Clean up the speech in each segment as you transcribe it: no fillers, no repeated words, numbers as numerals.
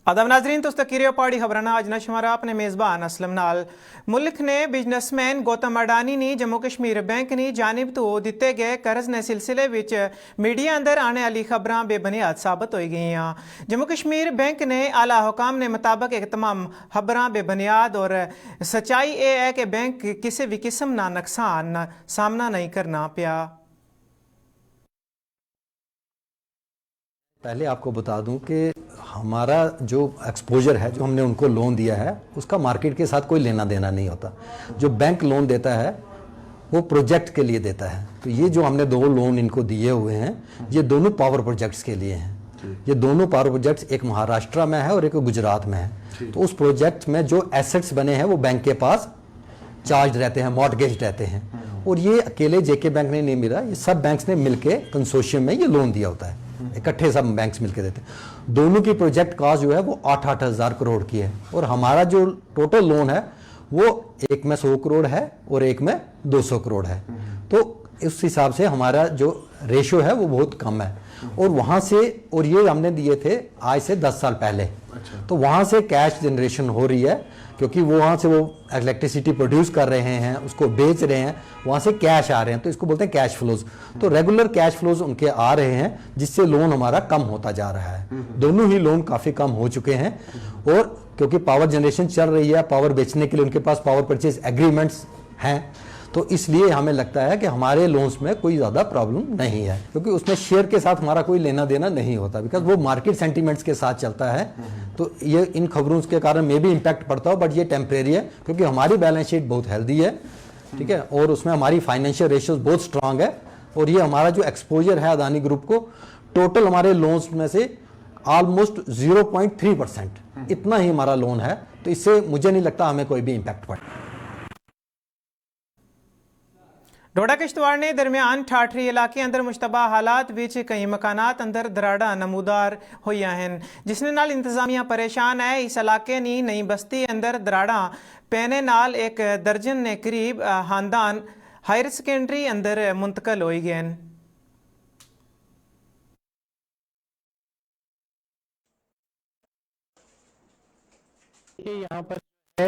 आदाब नाजरीन तो तकीर पाड़ी खबराना आज नशमारा अपने मेज़बान असलम नाल मुल्क ने बिजनेसमैन गौतम अडानी ने जम्मू कश्मीर बैंक की जानिब तो दिते गए कर्ज ने सिलसिले विच मीडिया अंदर आने वाली खबरां बेबुनियाद साबित हो गई हैं। जम्मू कश्मीर बैंक ने आला हुकाम ने मुताबिक एक तमाम खबरां बेबुनियाद और सच्चाई ये है कि बैंक किसी भी किस्म का नुकसान सामना नहीं करना पिया। पहले आपको बता दूं कि हमारा जो एक्सपोजर है, जो हमने उनको लोन दिया है, उसका मार्केट के साथ कोई लेना देना नहीं होता। जो बैंक लोन देता है वो प्रोजेक्ट के लिए देता है। तो ये जो हमने 2 लोन इनको दिए हुए हैं, ये दोनों पावर प्रोजेक्ट्स के लिए हैं। ये दोनों पावर प्रोजेक्ट्स एक महाराष्ट्र में है और एक गुजरात में है। तो उस प्रोजेक्ट में जो एसेट्स बने हैं वो बैंक के पास चार्ज रहते हैं, मॉर्टगेज रहते हैं। और ये अकेले जेके बैंक ने नहीं मिला, ये सब बैंक्स ने मिलके कंसोर्शियम में ये लोन दिया होता है। इकट्ठे सब बैंक्स मिलके देते हैं। दोनों की प्रोजेक्ट कॉस्ट जो है वो 8-8 हज़ार करोड़ की है। और हमारा जो टोटल लोन है वो एक में 100 करोड़ है और एक में 200 करोड़ है। तो इस हिसाब से हमारा जो रेशो है वो बहुत कम है। और वहाँ से, और ये हमने दिए थे आज से 10 साल पहले। तो वहाँ से कैश जनरेशन हो रही है, क्योंकि वो वहाँ से वो इलेक्ट्रिसिटी प्रोड्यूस कर रहे हैं, उसको बेच रहे हैं, वहाँ से कैश आ रहे हैं। तो इसको बोलते हैं कैश फ्लोज। तो रेगुलर कैश फ्लोज उनके आ रहे हैं, जिससे लोन हमारा कम होता जा रहा है। दोनों ही लोन काफ़ी कम हो चुके हैं। और क्योंकि पावर जनरेशन चल रही है, पावर बेचने के लिए उनके पास पावर परचेज एग्रीमेंट्स हैं, तो इसलिए हमें लगता है कि हमारे लोन्स में कोई ज़्यादा प्रॉब्लम नहीं है, क्योंकि उसमें शेयर के साथ हमारा कोई लेना देना नहीं होता, बिकॉज वो मार्केट सेंटीमेंट्स के साथ चलता है। तो ये इन खबरों के कारण में भी इम्पैक्ट पड़ता हो, बट ये टेम्परेरी है, क्योंकि हमारी बैलेंस शीट बहुत हेल्दी है, ठीक है, और उसमें हमारी फाइनेंशियल रेशियोज बहुत स्ट्रांग है। और ये हमारा जो एक्सपोजर है अदानी ग्रुप को, टोटल हमारे लोन्स में से ऑलमोस्ट 0.3% इतना ही हमारा लोन है। तो इससे मुझे नहीं लगता हमें कोई भी इम्पैक्ट पड़े। डोडा किश्तवाड़ ने दरमियान ठाठरी इलाके अंदर मुश्तबा हालात विच कई मकानात अंदर दराड़ा नमूदार हुई हैं, जिसने नाल इंतजामिया परेशान है। इस इलाके नी नई बस्ती अंदर दराड़ा पैने नाल एक दर्जन ने करीब खानदान हायर सेकेंडरी अंदर मुंतकल हो गए। यहाँ पर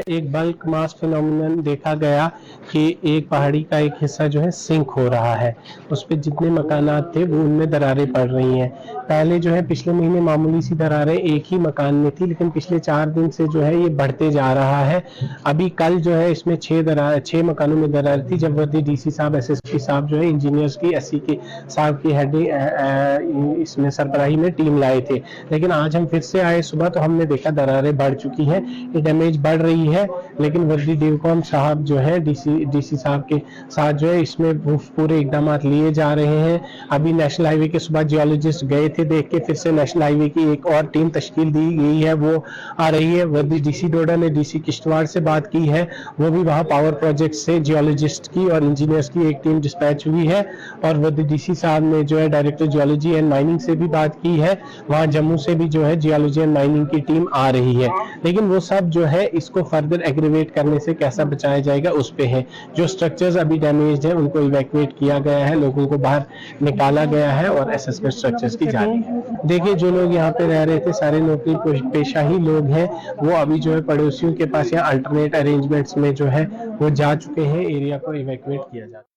एक बल्क मास फिनोमिनन देखा गया कि एक पहाड़ी का एक हिस्सा जो है सिंक हो रहा है। उस पर जितने मकानात थे वो उनमें दरारें पड़ रही हैं। पहले जो है पिछले महीने मामूली सी दरारें एक ही मकान में थी, लेकिन पिछले 4 दिन से जो है ये बढ़ते जा रहा है। अभी कल जो है इसमें 6 मकानों में दरार थी, जब वर्दी डीसी साहब, एसएसपी साहब जो है इंजीनियर्स की 80 के साहब की हेडिंग इसमें सरबराही में टीम लाए थे। लेकिन आज हम फिर से आए सुबह तो हमने देखा दरारें बढ़ चुकी हैं, ये डैमेज बढ़ रही है। लेकिन वर्दी डेवकॉम साहब जो है डीसी साहब के साथ जो है इसमें पूरे इकदाम लिए जा रहे हैं। अभी नेशनल हाईवे के सुबह जियोलॉजिस्ट गए थे देख के, फिर से नेशनल हाईवे की एक और टीम तश्कील दी गई है, वो आ रही है। वर्दी डीसी डोडा ने डीसी किश्तवाड़ से बात की है, वो भी वहाँ पावर प्रोजेक्ट से जियोलॉजिस्ट की और इंजीनियर्स की एक टीम डिस्पैच हुई है। और वर्दी डीसी साहब ने जो है डायरेक्टर जियोलॉजी एंड माइनिंग से भी बात की है, वहाँ जम्मू से भी जो है जियोलॉजी एंड माइनिंग की टीम आ रही है। लेकिन वो सब जो है इसको फर्दर एग्रीवेट करने से कैसा बचाया जाएगा उस पे है। जो स्ट्रक्चर्स अभी डैमेज्ड है उनको इवैक्यूएट किया गया है, लोगों को बाहर निकाला गया है और असेसमेंट स्ट्रक्चर्स की जारी है। देखिए जो लोग यहाँ पे रह रहे थे सारे नौकरी पेशा ही लोग हैं, वो अभी जो है पड़ोसियों के पास या अल्टरनेट अरेंजमेंट्स में जो है वो जा चुके हैं, एरिया को इवैक्यूएट किया जाता है।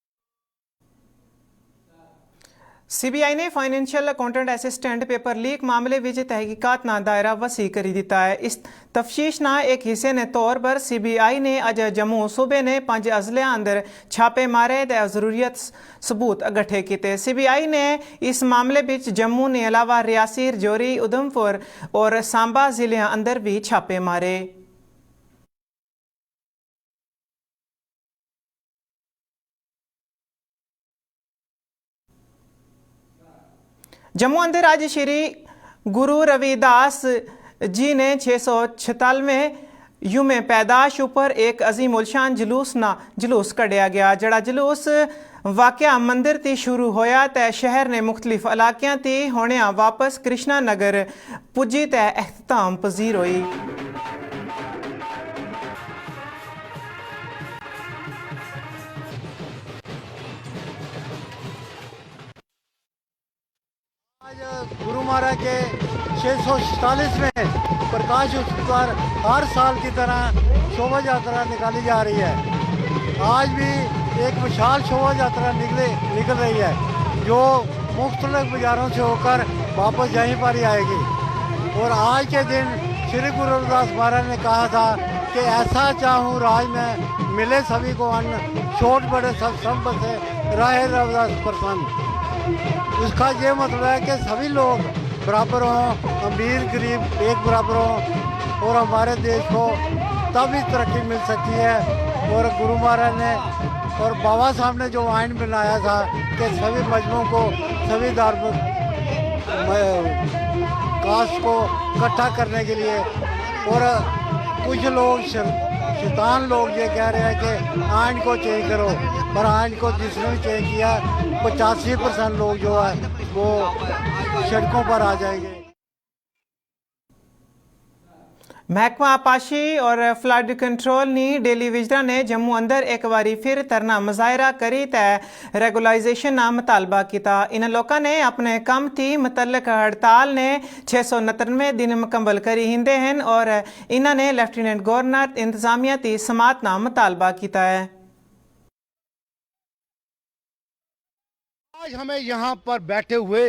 सीबीआई ने financial accountant assistant paper leak मामले विच तहकीकात ना दायरा वसी कर दिता है। इस तफ्तीश ना एक हिस्से ने तौर पर सीबीआई ने अज जम्मू सूबे ने 5 अजलिया अंदर छापे मारे ते जरूरियत सबूत इकट्ठे किए। सीबीआई ने इस मामले विच जम्मू ने अलावा रियासी, रजौरी, उधमपुर और सांबा जिले अंदर भी छापे मारे। जम्मू अंदर आज श्री गुरु रविदास जी ने 646वें यूम पैदाश ऊपर एक अजीम उलशान जुलूस कढ़िया गया। जड़ा जुलूस वाकया मंदिर ती शुरू होया ते शहर ने मुख्तलिफ इलाकियां ती होने वापस कृष्णा नगर पुजी ते अख्ताम पजीर हुई। गुरु महाराज के 600 1947 में प्रकाश उत्सव पर हर साल की तरह शोभा यात्रा निकाली जा रही है। आज भी एक विशाल शोभा यात्रा निकल रही है जो मुख्तलिफ बाज़ारों से होकर वापस यहीं पर ही आएगी। और आज के दिन श्री गुरु रविदास महाराज ने कहा था कि ऐसा चाहूँ राज में मिले सभी को अन्न, छोट बड़े सब बसे रहे रविदास प्रसन्न। उसका ये मतलब है कि सभी लोग बराबर हों, अमीर गरीब एक बराबर हों और हमारे देश को तभी तरक्की मिल सकती है। और गुरु महाराज ने और बाबा साहब ने जो आइन बनाया था कि सभी मजहबों को, सभी धार्मिक कास्ट को इकट्ठा करने के लिए, और कुछ लोग शैतान लोग ये कह रहे हैं कि आइन को चेंज करो, पर आइन को जिसने भी चेंज किया 85% लोग जो है वो सड़कों पर आ जाएंगे। महकमा आपाशी और फ्लड कंट्रोल नी डेली विजडर ने जम्मू अंदर एक बारी फिर तरना मुजाहरा करी ते रेगुलाइजेशन ना मुतालबा किया। इन लोगों ने अपने कम थी मुतल्लक हड़ताल ने 699 दिन मुकम्मल करी हिंदे हैं और इन्होंने लेफ्टिनेंट गवर्नर इंतजामिया की समात ना मुतालबा किया है। आज हमें यहाँ पर बैठे हुए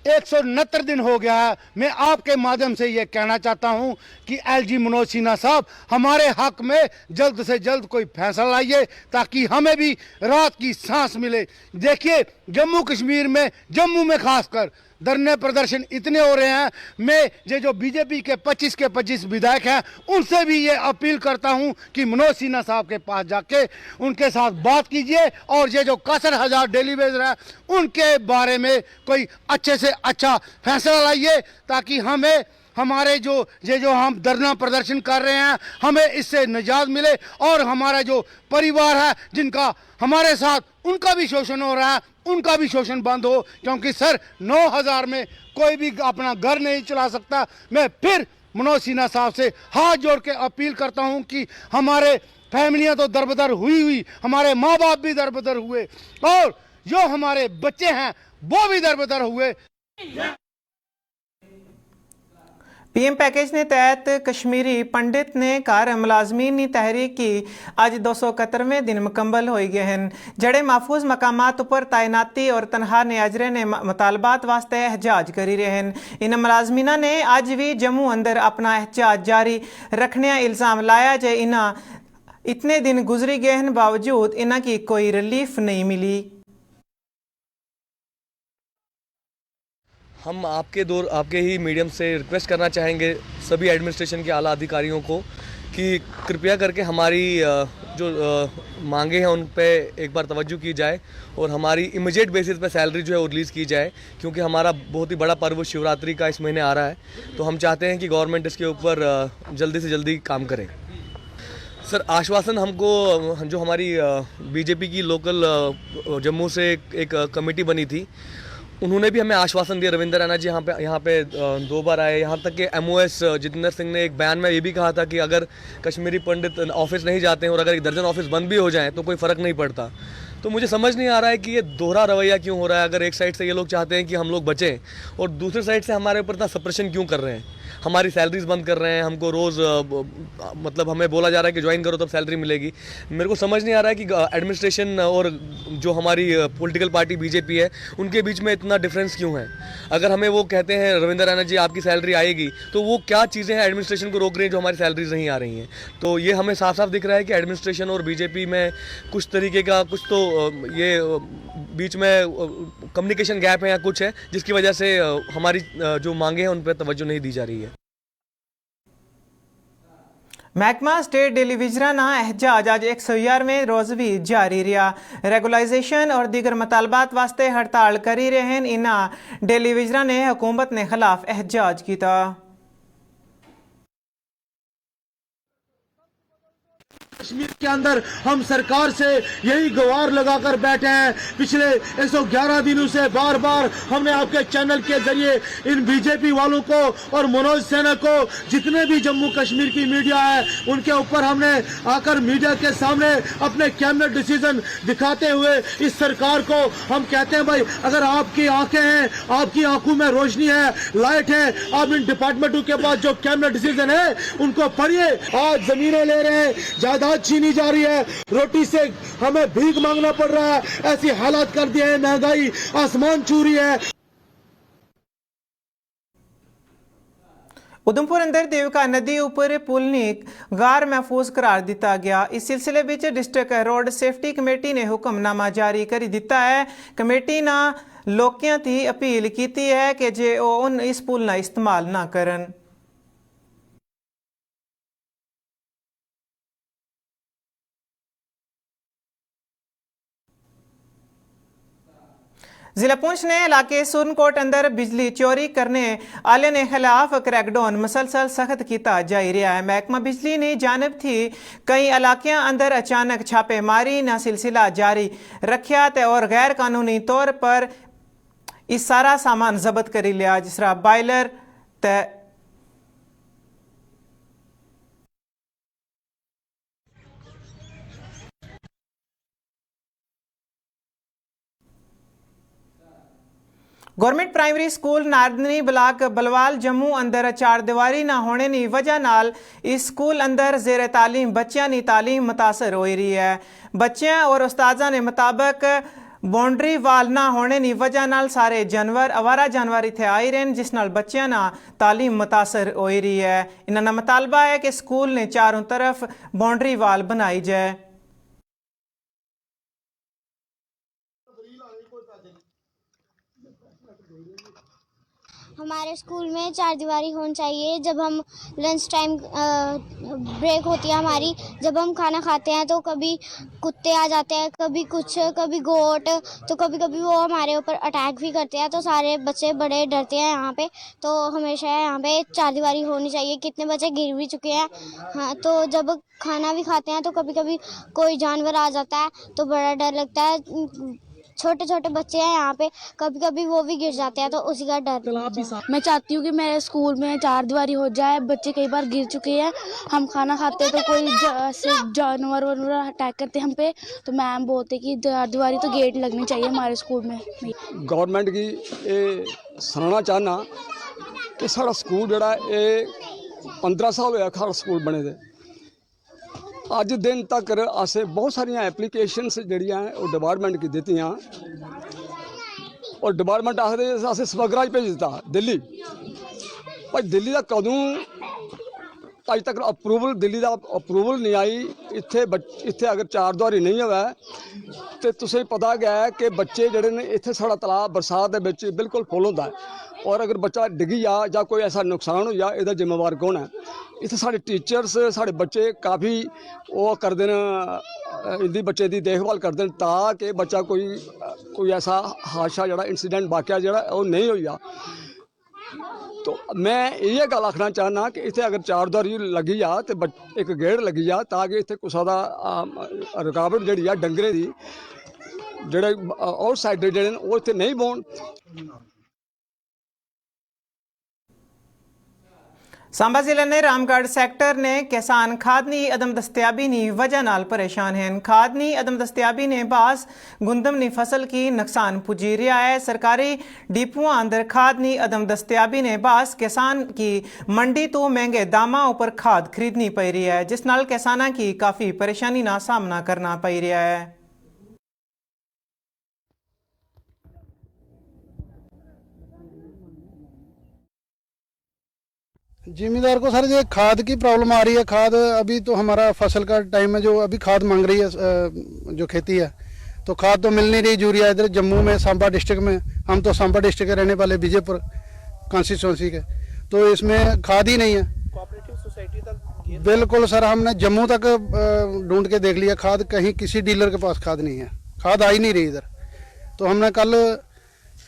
169 दिन हो गया है। मैं आपके माध्यम से ये कहना चाहता हूँ कि एलजी मनोज सिन्हा साहब हमारे हक में जल्द से जल्द कोई फैसला लाइए ताकि हमें भी राहत की सांस मिले। देखिए जम्मू कश्मीर में, जम्मू में खासकर धरने प्रदर्शन इतने हो रहे हैं। मैं ये जो बीजेपी के 25 विधायक हैं उनसे भी ये अपील करता हूं कि मनोज सिन्हा साहब के पास जाके उनके साथ बात कीजिए और ये जो 61,000 डेली वेजर है उनके बारे में कोई अच्छे से अच्छा फैसला लाइए ताकि हमें हमारे जो हम धरना प्रदर्शन कर रहे हैं हमें इससे निजात मिले और हमारा जो परिवार है जिनका हमारे साथ उनका भी शोषण हो रहा है उनका भी शोषण बंद हो। क्योंकि सर 9,000 में कोई भी अपना घर नहीं चला सकता। मैं फिर मनोज सिन्हा साहब से हाथ जोड़ के अपील करता हूं कि हमारे फैमिलियां तो दरबदर हुई, हमारे माँ बाप भी दरबदर हुए और जो हमारे बच्चे हैं वो भी दरबदर हुए। पीएम पैकेज ने तहत कश्मीरी पंडित ने कार मुलाजमीन की तहरीक की अज 271वें दिन मुकम्मल हो गए हैं। जड़े महफूज मकामात पर तैनाती और तनहा नियाजरे ने मुतालबात वास्ते एहजाज करी रहे हैं। इन मुलाजमीना ने अज भी जम्मू अंदर अपना एहजाज जारी रखने इल्ज़ाम लाया जे इन्हें इतने दिन गुजरी गए हैं बावजूद इन्हें की कोई रिलीफ नहीं मिली। हम आपके ही मीडियम से रिक्वेस्ट करना चाहेंगे सभी एडमिनिस्ट्रेशन के आला अधिकारियों को कि कृपया करके हमारी जो मांगे हैं उन पे एक बार तवज्जो की जाए और हमारी इमीडिएट बेसिस पे सैलरी जो है वो रिलीज़ की जाए क्योंकि हमारा बहुत ही बड़ा पर्व शिवरात्रि का इस महीने आ रहा है। तो हम चाहते हैं कि गवर्नमेंट इसके ऊपर जल्दी से जल्दी काम करे। सर आश्वासन हमको जो हमारी बीजेपी की लोकल जम्मू से एक कमेटी बनी थी उन्होंने भी हमें आश्वासन दिया। रविंद्र रैना जी यहाँ पे 2 बार आए। यहाँ तक कि MOS जितेंद्र सिंह ने एक बयान में ये भी कहा था कि अगर कश्मीरी पंडित ऑफिस नहीं जाते हैं और अगर 1 दर्जन ऑफिस बंद भी हो जाएं तो कोई फ़र्क नहीं पड़ता। तो मुझे समझ नहीं आ रहा है कि ये दोहरा रवैया क्यों हो रहा है। अगर एक साइड से ये लोग चाहते हैं कि हम लोग बचें और दूसरी साइड से हमारे ऊपर इतना सप्रेशन क्यों कर रहे हैं, हमारी सैलरीज बंद कर रहे हैं, हमको रोज़ मतलब हमें बोला जा रहा है कि ज्वाइन करो तब सैलरी मिलेगी। मेरे को समझ नहीं आ रहा है कि एडमिनिस्ट्रेशन और जो हमारी पॉलिटिकल पार्टी बीजेपी है उनके बीच में इतना डिफरेंस क्यों है। अगर हमें वो कहते हैं रविंद्र रैना जी आपकी सैलरी आएगी तो वो क्या चीज़ें हैं एडमिनिस्ट्रेशन को रोक रही हैं जो हमारी सैलरीज नहीं आ रही हैं। तो ये हमें साफ साफ दिख रहा है कि एडमिनिस्ट्रेशन और बीजेपी में कुछ तरीके का कुछ तो ये बीच में कम्युनिकेशन गैप है या कुछ है जिसकी वजह से हमारी जो मांगे हैं उन पर तवज्जो नहीं दी जा रही है। महकमा स्टेट डेलीविजराना एहजाज आज 111वें रोज़ भी जारी रहा। रेगुलाइजेशन और दीगर मुतालबात वास्ते हड़ताल करी रहे हैं। इन्हें डेलीविजरा ने हुकूमत ने खिलाफ एहजाज किया। कश्मीर के अंदर हम सरकार से यही गुहार लगाकर बैठे हैं। पिछले 111 दिनों से बार बार हमने आपके चैनल के जरिए इन बीजेपी वालों को और मनोज सिन्हा को, जितने भी जम्मू कश्मीर की मीडिया है, उनके ऊपर हमने आकर मीडिया के सामने अपने कैबिनेट डिसीजन दिखाते हुए इस सरकार को हम कहते हैं, भाई अगर आपकी आंखें हैं, आपकी आंखों में रोशनी है, लाइट है, आप इन डिपार्टमेंटों के पास जो कैबिनेट डिसीजन है उनको पढ़िए। आज जमीनें ले रहे हैं, जायदाद छीनी जा रही है, रोटी से हमें भीख मांगना पड़ रहा है, ऐसी हालात कर दिए हैं, महंगाई आसमान छू रही है। उधमपुर अंदर देविका नदी उपर पुल नी गार महफूज करार दिता गया। इस सिलसिले which district road safety committee ने हुक्मनामा जारी कर दिता है। कमेटी ना लोगों की अपील की है कि जे उन इस पुल का इस्तेमाल ना करन। जिला पुंछ ने इलाके सुरनकोट अंदर बिजली चोरी करने वाले ने खिलाफ क्रैकडाउन मुसलसल सख्त किया जा रहा है। महकमा बिजली ने जानब थी कई इलाकों अंदर अचानक छापेमारी ना सिलसिला जारी रखा और गैर कानूनी तौर पर इस सारा सामान जब्त कर लिया, जिस तरह बायलर गवर्नमेंट प्राइमरी स्कूल नारदनी ब्लाक बलवाल जम्मू अंदर 4 दीवारी ना होने की वजह नाल इस स्कूल अंदर जेर तालीम बच्चों की तालीम मुतासर हो रही है। बच्चों और उस्तादा ने मुताबिक बाउंड्री वाल ना होने की वजह नाल सारे जानवर आवारा जानवर इत्थे आई रहे हैं, जिस नाल बच्चों ना तालीम मुतासर हो रही है। इन्होंने मुतालबा है कि स्कूल ने चारों तरफ बाउंड्री वाल बनाई जाए। हमारे स्कूल में 4 दीवारी होनी चाहिए। जब हम लंच टाइम ब्रेक होती है हमारी, जब हम खाना खाते हैं तो कभी कुत्ते आ जाते हैं, कभी कुछ, कभी गोट, तो कभी कभी वो हमारे ऊपर अटैक भी करते हैं। तो सारे बच्चे बड़े डरते हैं यहाँ पे, तो हमेशा यहाँ पे 4 दीवारी होनी चाहिए। कितने बच्चे गिर भी चुके हैं। हाँ, तो जब खाना भी खाते हैं तो कभी कभी कोई जानवर आ जाता है तो बड़ा डर लगता है। छोटे छोटे बच्चे हैं यहाँ पे, कभी कभी वो भी गिर जाते हैं तो उसी का डर। मैं चाहती हूँ कि मेरे स्कूल में 4 दीवारी हो जाए। बच्चे कई बार गिर चुके हैं, हम खाना खाते हैं तो कोई ऐसे जानवर वानवर अटैक करते हैं हम पे, तो मैम बोलते कि 4 दीवारी तो गेट लगनी चाहिए हमारे स्कूल में। गवर्नमेंट की ये सुनाना चाहना कि साड़ा स्कूल जड़ा ये 15 साल होया खाड़ा स्कूल बने दे। अज दिन तक असें बहुत सारिया एप्लीकेशनस जड़ियाँ वो डिपार्टमेंट की दित्तियां और डिपार्टमेंट आखदे असें स्मगलर भेज दिता दिल्ली। भाई दिल्ली का कदों अज तक अप्रूवल दिल्ली का अप्रूवल नहीं आई। इत्थे अगर 4 दीवारी नहीं होवे तो तुसें पता गया है कि बच्चे जड़े ने इत्थे साड़ा तलाब बरसात दे विच बिल्कुल फुल होंदा है और अगर बच्चा डिगी जा या कोई ऐसा नुकसान हो जा इहदा जिम्मेवार कौन है? इत्थे साढ़े टीचर्स साढ़े बच्चे काफ़ी वो करते हैं, इंदी बच्चे की देखभाल करते हैं ताकि बच्चा कोई ऐसा हादसा जड़ा इंसीडेंट वाकया जड़ा वो नहीं हो जा। तो मैं ये गल आखना चाहना कि इत्थे अगर 4 दीवारी लगी जा तो एक गेड़ लगी जा ताकि इत्थे कुसा दा रुकावट जिहड़ी आ डंगरे दी जेह्ड़े आउटसाइडर जेह्ड़े न वो इत्थे नहीं बौन। सांबा जिले ने रामगढ़ सेक्टर ने किसान खाद नी अदम दस्तियाबी नी वजह नाल परेशान हैं। खाद नी अदम दस्तियाबी ने बास गुंदम नी फसल की नुकसान पुजी रहा है। सरकारी डिपुआ अंदर खाद नी अदम दस्तियाबी ने बास किसान की मंडी तो महंगे दामा ऊपर खाद खरीदनी पड़ रही है, जिस नाल किसाना की काफ़ी परेशानी ना सामना करना पड़ रहा है। जिम्मेदार को सर ये खाद की प्रॉब्लम आ रही है। खाद अभी तो हमारा फसल का टाइम है, जो अभी खाद मांग रही है जो खेती है, तो खाद तो मिल नहीं रही। यूरिया इधर जम्मू में सांबा डिस्ट्रिक्ट में, हम तो सांबा डिस्ट्रिक्ट के रहने वाले बीजेपुर कॉन्स्टिट्यूंसी के, तो इसमें खाद ही नहीं है। कोऑपरेटिव सोसाइटी तक बिल्कुल सर हमने जम्मू तक ढूंढ के देख लिया, खाद कहीं किसी डीलर के पास खाद नहीं है, खाद आ ही नहीं रही इधर। तो हमने कल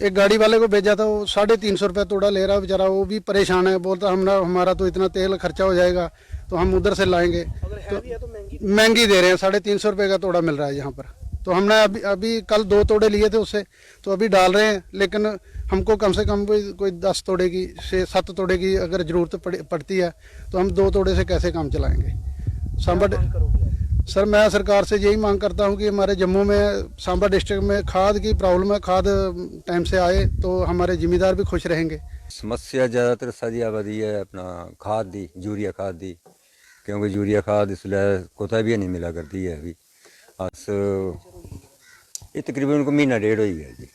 एक गाड़ी वाले को भेजा था, वो 350 रुपये तोड़ा ले रहा बेचारा, वो भी परेशान है। बोलता हमारा तो इतना तेल खर्चा हो जाएगा, तो हम उधर से लाएंगे। तो महंगी दे रहे हैं, 350 रुपये का तोड़ा मिल रहा है यहाँ पर। तो हमने अभी कल 2 तोड़े लिए थे उससे, तो अभी डाल रहे हैं, लेकिन हमको कम से कम कोई 10 तोड़े की से 7 तोड़े की अगर ज़रूरत पड़ती है तो हम 2 तोड़े से कैसे काम चलाएंगे। सांबा सर, मैं सरकार से यही मांग करता हूँ कि हमारे जम्मू में सांबा डिस्ट्रिक्ट में खाद की प्रॉब्लम है, खाद टाइम से आए तो हमारे जिम्मेदार भी खुश रहेंगे। समस्या ज़्यादातर सारी आबादी है अपना खाद दी, यूरिया खाद दी, क्योंकि यूरिया खाद इसलिए कुतै भी नहीं मिला करती है। अभी अस ये तकरीबन को महीना डेढ़ हो गया जी,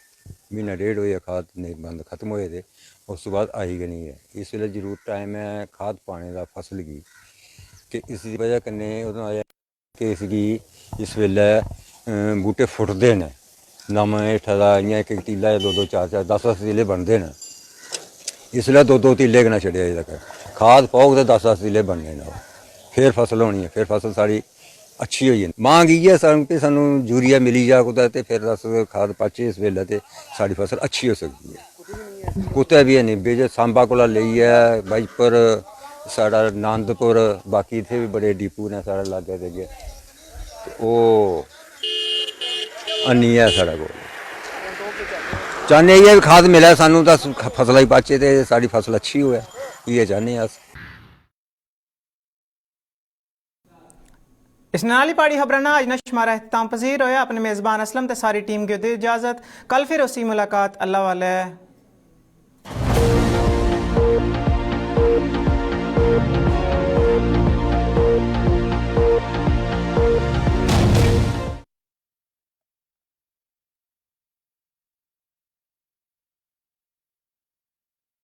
महीना डेढ़ होया खाद नहीं बंद खत्म होए थे, उस तो बाद आई गई नहीं है। इस वेले जरूर टाइम है खाद पाने का फसल की, कि इस वजह कन्नै उदों आया कि इसकी इस वेले बूटे फुटते हैं, नम हेठा दा इ'यां एक तीला 2-2 4-4 10-10 तीले बनते हैं। इसलिए 2-2 तीले गना छड़े अजे तक, खाद पाओग तो 10-10 तीले बनने न, फिर फसल होनी है, फिर फसल साड़ी अच्छी होई जानी। मांग इ'यै कि सानू यूरिया मिली जा कुतै ते फिर अस खाद पाचे इस वेले ते साड़ी फसल अच्छी हो सकती है। कुतै भी नहीं बेज सांबा कोला लेइयै बाईपुर साढ़ा आनंदपुर, बाकी इत्थै भी बड़े डिपू ने साढ़े लाग्गे देगे, ओह् अन्नी है साढ़े कोल। चाहने इ'यै भी खाद मिले सानू तां फसला ही पाचे ते साड़ी फसल अच्छी होए, इ'यै चाहने अस। इस नाल ही पहाड़ी खबरां अज ना शुमारा इख्ताम पजीर होया। अपने मेज़बान असलम ते सारी टीम की इजाज़त, कल फिर उसी मुलाकात। अल्लाह वाले।